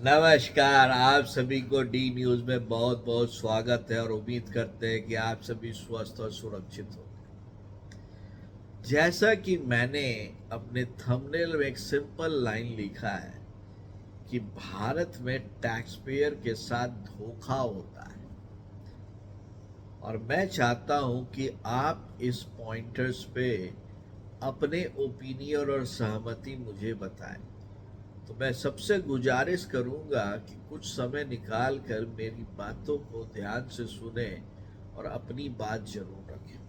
नमस्कार। आप सभी को डी न्यूज़ में बहुत बहुत स्वागत है और उम्मीद करते हैं कि आप सभी स्वस्थ और सुरक्षित हो। जैसा कि मैंने अपने थंबनेल में एक सिंपल लाइन लिखा है कि भारत में टैक्स पेयर के साथ धोखा होता है, और मैं चाहता हूं कि आप इस पॉइंटर्स पे अपने ओपिनियन और सहमति मुझे बताएं। तो मैं सबसे गुजारिश करूंगा कि कुछ समय निकाल कर मेरी बातों को ध्यान से सुने और अपनी बात जरूर रखें।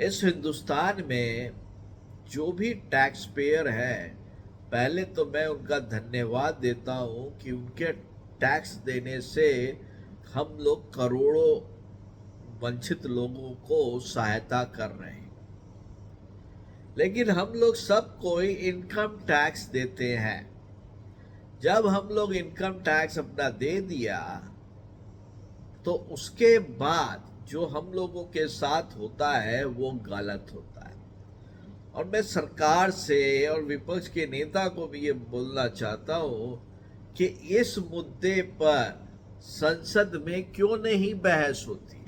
इस हिंदुस्तान में जो भी टैक्स पेयर है, पहले तो मैं उनका धन्यवाद देता हूं कि उनके टैक्स देने से हम लोग करोड़ों वंचित लोगों को सहायता कर रहे हैं। लेकिन हम लोग सब कोई इनकम टैक्स देते हैं। जब हम लोग इनकम टैक्स अपना दे दिया तो उसके बाद जो हम लोगों के साथ होता है वो गलत होता है। और मैं सरकार से और विपक्ष के नेता को भी ये बोलना चाहता हूं कि इस मुद्दे पर संसद में क्यों नहीं बहस होती है।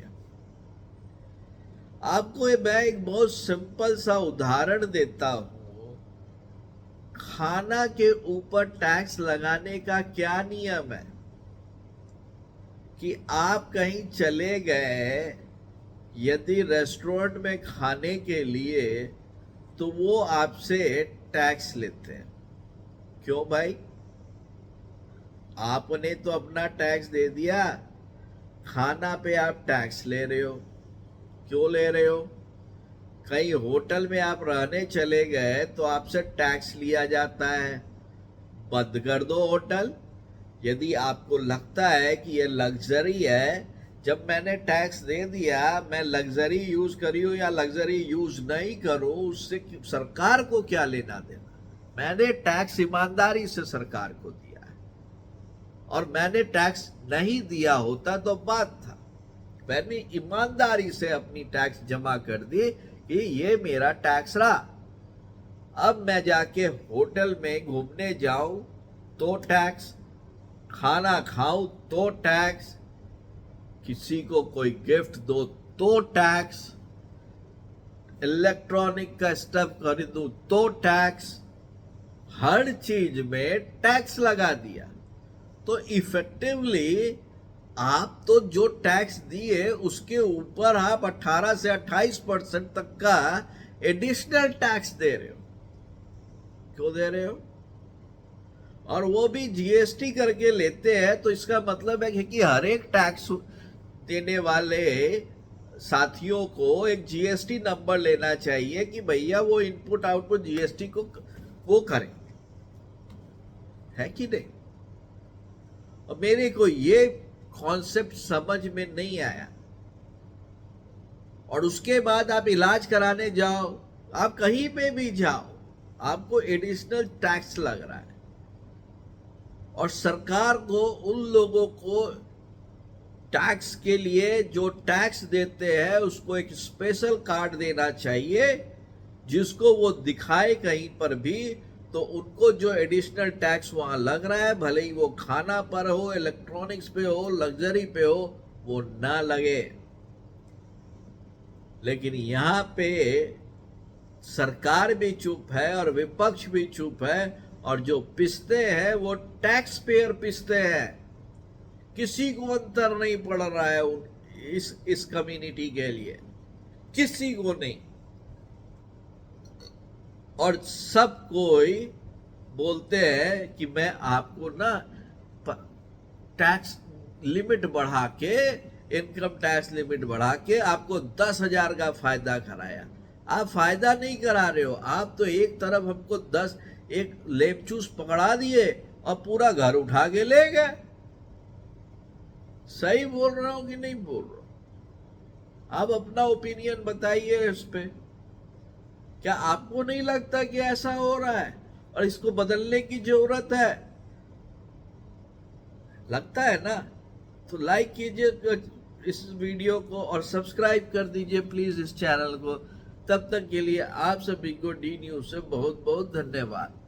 आपको मैं एक बहुत सिंपल सा उदाहरण देता हूं। खाना के ऊपर टैक्स लगाने का क्या नियम है कि आप कहीं चले गए, यदि रेस्टोरेंट में खाने के लिए, तो वो आपसे टैक्स लेते हैं। क्यों भाई? आपने तो अपना टैक्स दे दिया, खाना पे आप टैक्स ले रहे हो। क्यों ले रहे हो? कहीं होटल में आप रहने चले गए तो आपसे टैक्स लिया जाता है। बंद कर दो होटल। यदि आपको लगता है कि ये लग्जरी है, जब मैंने टैक्स दे दिया, मैं लग्जरी यूज करूं या लग्जरी यूज नहीं करूं, उससे सरकार को क्या लेना देना। मैंने टैक्स ईमानदारी से सरकार को दिया है, और मैंने टैक्स नहीं दिया होता तो बात था। मैंने ईमानदारी से अपनी टैक्स जमा कर दी कि ये मेरा टैक्स रहा। अब मैं जाके होटल में घूमने जाऊं तो टैक्स, खाना खाऊं तो टैक्स, किसी को कोई गिफ्ट दो तो टैक्स, इलेक्ट्रॉनिक का स्टफ खरीदूं तो टैक्स, हर चीज में टैक्स लगा दिया। तो इफेक्टिवली आप तो जो टैक्स दिए उसके ऊपर आप 18 से 28% तक का एडिशनल टैक्स दे रहे हो। क्यों दे रहे हो? और वो भी जीएसटी करके लेते हैं। तो इसका मतलब है कि हर एक टैक्स देने वाले साथियों को एक जीएसटी नंबर लेना चाहिए कि भैया वो इनपुट आउटपुट जीएसटी को वो करें, है कि नहीं? और मेरे को ये कॉन्सेप्ट समझ में नहीं आया। और उसके बाद आप इलाज कराने जाओ, आप कहीं पे भी जाओ, आपको एडिशनल टैक्स लग रहा है। और सरकार को उन लोगों को टैक्स के लिए जो टैक्स देते हैं उसको एक स्पेशल कार्ड देना चाहिए, जिसको वो दिखाए कहीं पर भी, तो उनको जो एडिशनल टैक्स वहां लग रहा है, भले ही वो खाना पर हो, इलेक्ट्रॉनिक्स पे हो, लग्जरी पे हो, वो ना लगे। लेकिन यहां पे सरकार भी चुप है और विपक्ष भी चुप है, और जो पिसते हैं वो टैक्स पेयर पिसते हैं। किसी को अंतर नहीं पड़ रहा है इस कम्युनिटी के लिए, किसी को नहीं। और सब कोई बोलते हैं कि मैं आपको ना टैक्स लिमिट बढ़ा के, इनकम टैक्स लिमिट बढ़ा के आपको 10,000 का फायदा कराया। आप फायदा नहीं करा रहे हो, आप तो एक तरफ हमको 10 एक लेपचूस पकड़ा दिए और पूरा घर उठा के ले गए। सही बोल रहा हूं कि नहीं बोल रहा हूं? आप अपना ओपिनियन बताइए इस पे। क्या आपको नहीं लगता कि ऐसा हो रहा है और इसको बदलने की जरूरत है? लगता है ना? तो लाइक कीजिए इस वीडियो को और सब्सक्राइब कर दीजिए प्लीज इस चैनल को। तब तक के लिए आप सभी को डी न्यूज़ से बहुत बहुत धन्यवाद।